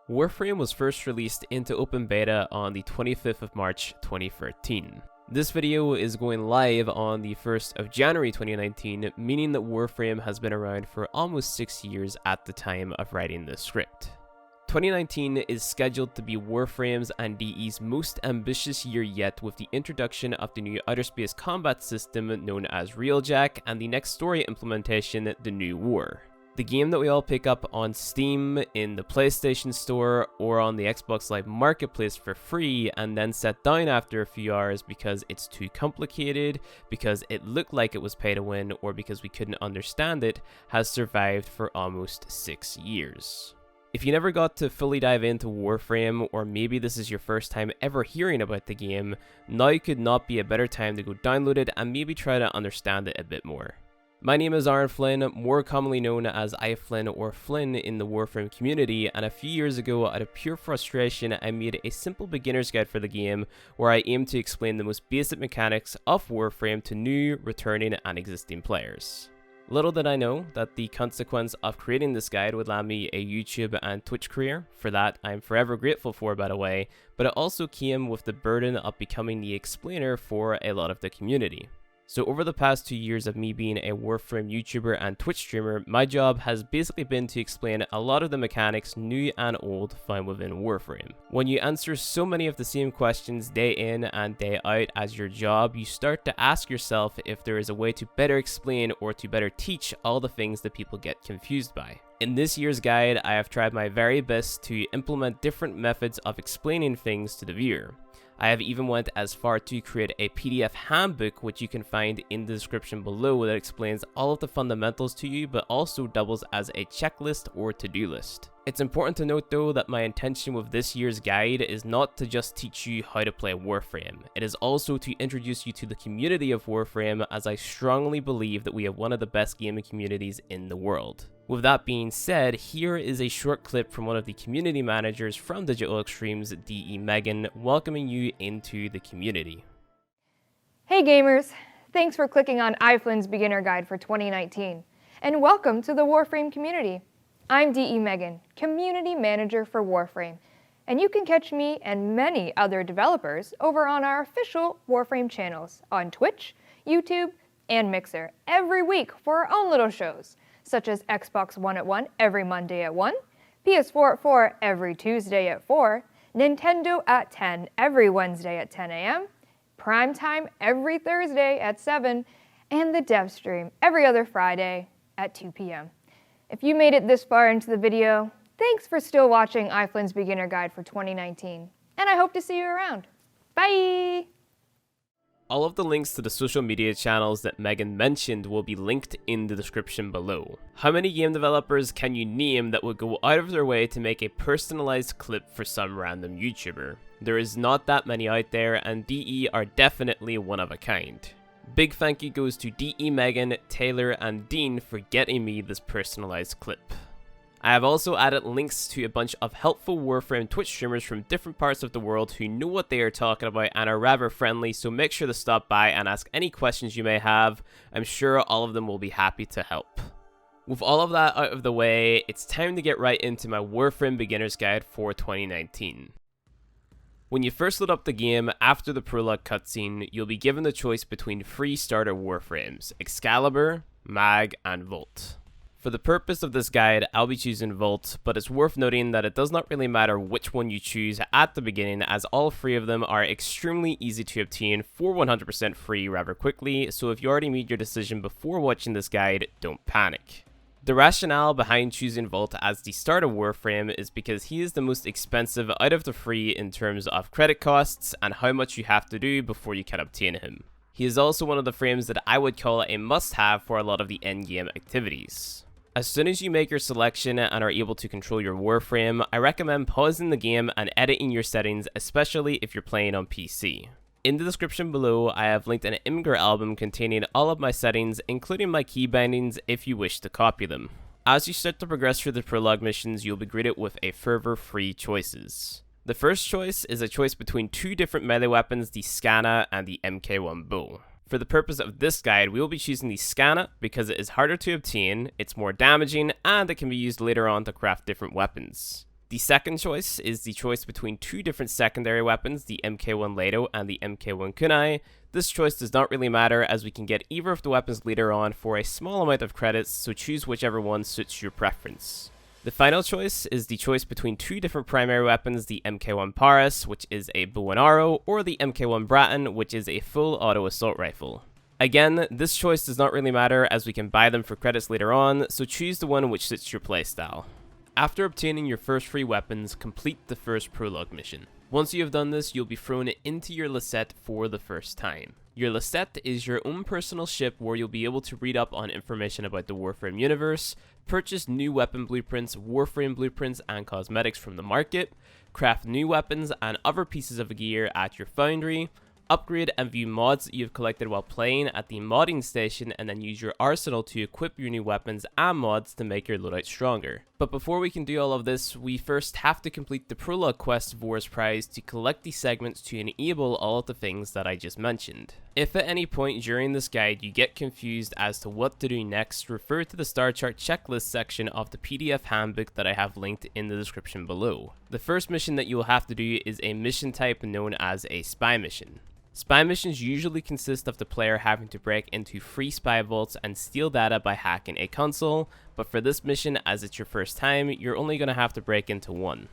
Warframe was first released into open beta on the 25th of March 2013. This video is going live on the 1st of January 2019, meaning that Warframe has been around for almost 6 years at the time of writing this script. 2019 is scheduled to be Warframes and DE's most ambitious year yet, with the introduction of the new outer space combat system known as Railjack and the next story implementation, The New War. The game that we all pick up on Steam, in the PlayStation Store, or on the Xbox Live Marketplace for free, and then set down after a few hours because it's too complicated, because it looked like it was pay to win, or because we couldn't understand it, has survived for almost 6 years. If you never got to fully dive into Warframe, or maybe this is your first time ever hearing about the game, now could not be a better time to go download it and maybe try to understand it a bit more. My name is iFlynn, more commonly known as iFlynn or Flynn in the Warframe community, and a few years ago, out of pure frustration, I made a simple beginner's guide for the game where I aim to explain the most basic mechanics of Warframe to new, returning, and existing players. Little did I know that the consequence of creating this guide would land me a YouTube and Twitch career. For that, I'm forever grateful for, by the way, but it also came with the burden of becoming the explainer for a lot of the community. So over the past 2 years of me being a Warframe YouTuber and Twitch streamer, my job has basically been to explain a lot of the mechanics, new and old, found within Warframe. When you answer so many of the same questions day in and day out as your job, you start to ask yourself if there is a way to better explain or to better teach all the things that people get confused by. In this year's guide, I have tried my very best to implement different methods of explaining things to the viewer. I have even went as far to create a PDF handbook, which you can find in the description below, that explains all of the fundamentals to you, but also doubles as a checklist or to-do list. It's important to note though that my intention with this year's guide is not to just teach you how to play Warframe. It is also to introduce you to the community of Warframe, as I strongly believe that we have one of the best gaming communities in the world. With that being said, here is a short clip from one of the community managers from Digital Extremes, DE Megan, welcoming you into the community. Hey gamers! Thanks for clicking on iFlynn's beginner guide for 2019, and welcome to the Warframe community. I'm DE Megan, community manager for Warframe, and you can catch me and many other developers over on our official Warframe channels on Twitch, YouTube, and Mixer every week for our own little shows, such as Xbox One at 1 every Monday at 1, PS4 at 4 every Tuesday at 4, Nintendo at 10 every Wednesday at 10 a.m., Primetime every Thursday at 7, and the dev stream every other Friday at 2 p.m. If you made it this far into the video, thanks for still watching iFlynn's beginner guide for 2019, and I hope to see you around. Bye! All of the links to the social media channels that Megan mentioned will be linked in the description below. How many game developers can you name that would go out of their way to make a personalized clip for some random YouTuber? There is not that many out there, and DE are definitely one of a kind. Big thank you goes to DE Megan, Taylor, and Dean for getting me this personalized clip. I have also added links to a bunch of helpful Warframe Twitch streamers from different parts of the world who know what they are talking about and are rather friendly, so make sure to stop by and ask any questions you may have. I'm sure all of them will be happy to help. With all of that out of the way, it's time to get right into my Warframe Beginner's Guide for 2019. When you first load up the game, after the prologue cutscene, you'll be given the choice between 3 starter Warframes: Excalibur, Mag, and Volt. For the purpose of this guide, I'll be choosing Volt, but it's worth noting that it does not really matter which one you choose at the beginning, as all 3 of them are extremely easy to obtain for 100% free rather quickly, so if you already made your decision before watching this guide, don't panic. The rationale behind choosing Volt as the starter Warframe is because he is the most expensive out of the 3 in terms of credit costs and how much you have to do before you can obtain him. He is also one of the frames that I would call a must-have for a lot of the endgame activities. As soon as you make your selection and are able to control your Warframe, I recommend pausing the game and editing your settings, especially if you're playing on PC. In the description below, I have linked an Imgur album containing all of my settings, including my key bindings if you wish to copy them. As you start to progress through the prologue missions, you'll be greeted with a further 3 choices. The first choice is a choice between 2 different melee weapons, the Skana and the MK1 bow. For the purpose of this guide, we will be choosing the Skana because it is harder to obtain, it's more damaging, and it can be used later on to craft different weapons. The second choice is the choice between two different secondary weapons, the MK1 Lato and the MK1 Kunai. This choice does not really matter as we can get either of the weapons later on for a small amount of credits, so choose whichever one suits your preference. The final choice is the choice between two different primary weapons, the MK1 Paris, which is a bow and arrow, or the MK1 Bratton, which is a full auto assault rifle. Again, this choice does not really matter as we can buy them for credits later on, so choose the one which suits your playstyle. After obtaining your first free weapons, complete the first prologue mission. Once you have done this, you'll be thrown into your Lisette for the first time. Your Lisette is your own personal ship where you'll be able to read up on information about the Warframe universe, purchase new weapon blueprints, Warframe blueprints, and cosmetics from the market, craft new weapons and other pieces of gear at your foundry, upgrade and view mods that you've collected while playing at the modding station, and then use your arsenal to equip your new weapons and mods to make your loadout stronger. But before we can do all of this, we first have to complete the prologue quest Vor's Prize to collect these segments to enable all of the things that I just mentioned. If at any point during this guide you get confused as to what to do next, refer to the star chart checklist section of the PDF handbook that I have linked in the description below. The first mission that you will have to do is a mission type known as a spy mission. Spy missions usually consist of the player having to break into free spy vaults and steal data by hacking a console, but for this mission, as it's your first time, you're only going to have to break into one.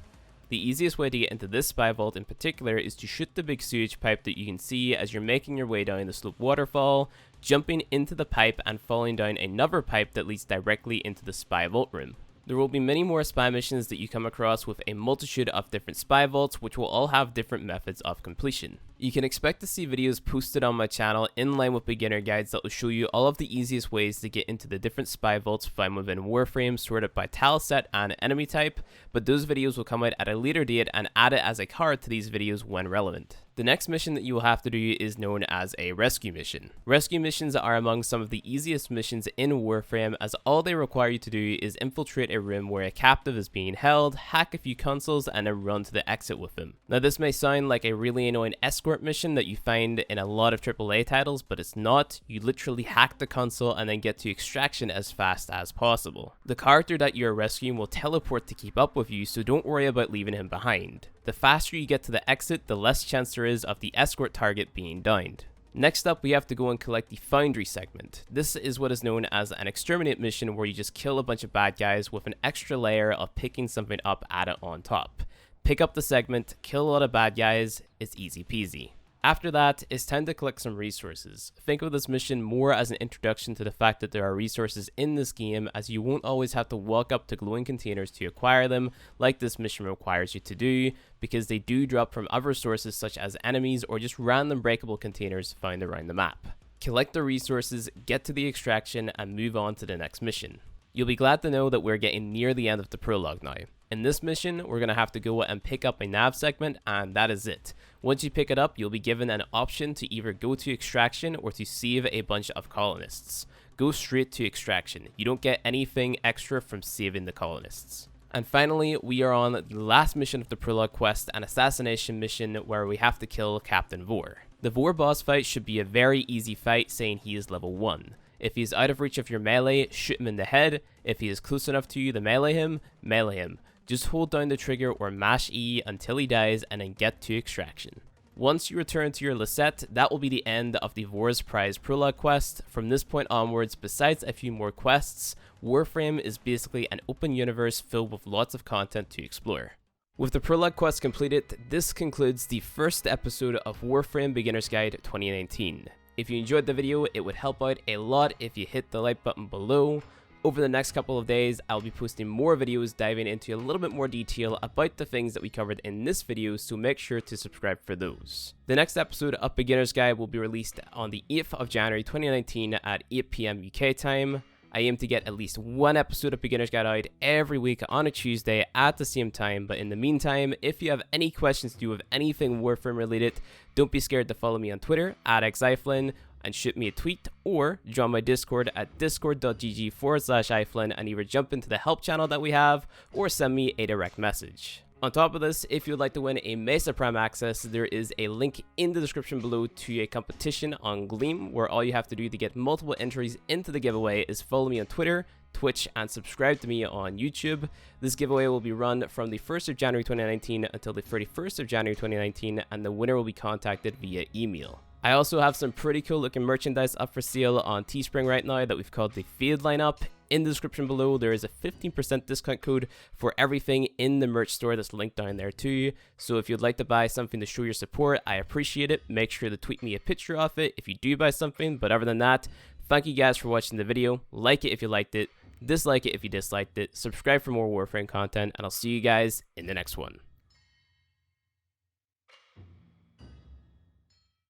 The easiest way to get into this spy vault in particular is to shoot the big sewage pipe that you can see as you're making your way down the slope waterfall, jumping into the pipe and falling down another pipe that leads directly into the spy vault room. There will be many more spy missions that you come across with a multitude of different spy vaults, which will all have different methods of completion. You can expect to see videos posted on my channel in line with beginner guides that will show you all of the easiest ways to get into the different spy vaults found within Warframe, sorted by tileset and enemy type, but those videos will come out at a later date and add it as a card to these videos when relevant. The next mission that you will have to do is known as a rescue mission. Rescue missions are among some of the easiest missions in Warframe, as all they require you to do is infiltrate a room where a captive is being held, hack a few consoles, and then run to the exit with them. Now this may sound like a really annoying escort mission that you find in a lot of AAA titles, but it's not. You literally hack the console and then get to extraction as fast as possible. The character that you're rescuing will teleport to keep up with you, so don't worry about leaving him behind. The faster you get to the exit, the less chance there is of the escort target being downed. Next up, we have to go and collect the Foundry segment. This is what is known as an exterminate mission, where you just kill a bunch of bad guys with an extra layer of picking something up at it on top. Pick up the segment, kill a lot of bad guys, it's easy peasy. After that, it's time to collect some resources. Think of this mission more as an introduction to the fact that there are resources in this game, as you won't always have to walk up to glowing containers to acquire them, like this mission requires you to do, because they do drop from other sources such as enemies or just random breakable containers found around the map. Collect the resources, get to the extraction, and move on to the next mission. You'll be glad to know that we're getting near the end of the prologue now. In this mission, we're going to have to go and pick up a nav segment, and that is it. Once you pick it up, you'll be given an option to either go to extraction or to save a bunch of colonists. Go straight to extraction. You don't get anything extra from saving the colonists. And finally, we are on the last mission of the prologue quest, an assassination mission where we have to kill Captain Vor. The Vor boss fight should be a very easy fight, saying he is level 1. If he is out of reach of your melee, shoot him in the head. If he is close enough to you to melee him, melee him. Just hold down the trigger or mash E until he dies and then get to extraction. Once you return to your Lisette, that will be the end of the Vor's Prize prologue quest. From this point onwards, besides a few more quests, Warframe is basically an open universe filled with lots of content to explore. With the prologue quest completed, this concludes the first episode of Warframe Beginner's Guide 2019. If you enjoyed the video, it would help out a lot if you hit the like button below. Over the next couple of days, I'll be posting more videos diving into a little bit more detail about the things that we covered in this video, so make sure to subscribe for those. The next episode of Beginner's Guide will be released on the 8th of January 2019 at 8 PM UK time. I aim to get at least one episode of Beginner's Guide out every week on a Tuesday at the same time, but in the meantime, if you have any questions to do with anything Warframe related, don't be scared to follow me on Twitter at iFlynn and shoot me a tweet, or join my Discord at discord.gg/iFlynn and either jump into the help channel that we have or send me a direct message. On top of this, if you'd like to win a Mesa Prime access, there is a link in the description below to a competition on Gleam, where all you have to do to get multiple entries into the giveaway is follow me on Twitter, Twitch and subscribe to me on YouTube. This giveaway will be run from the 1st of January 2019 until the 31st of January 2019, and the winner will be contacted via email. I also have some pretty cool looking merchandise up for sale on Teespring right now that we've called the Field lineup. In the description below, there is a 15% discount code for everything in the merch store that's linked down there too. So if you'd like to buy something to show your support, I appreciate it. Make sure to tweet me a picture of it if you do buy something. But other than that, thank you guys for watching the video. Like it if you liked it, dislike it if you disliked it, subscribe for more Warframe content, and I'll see you guys in the next one.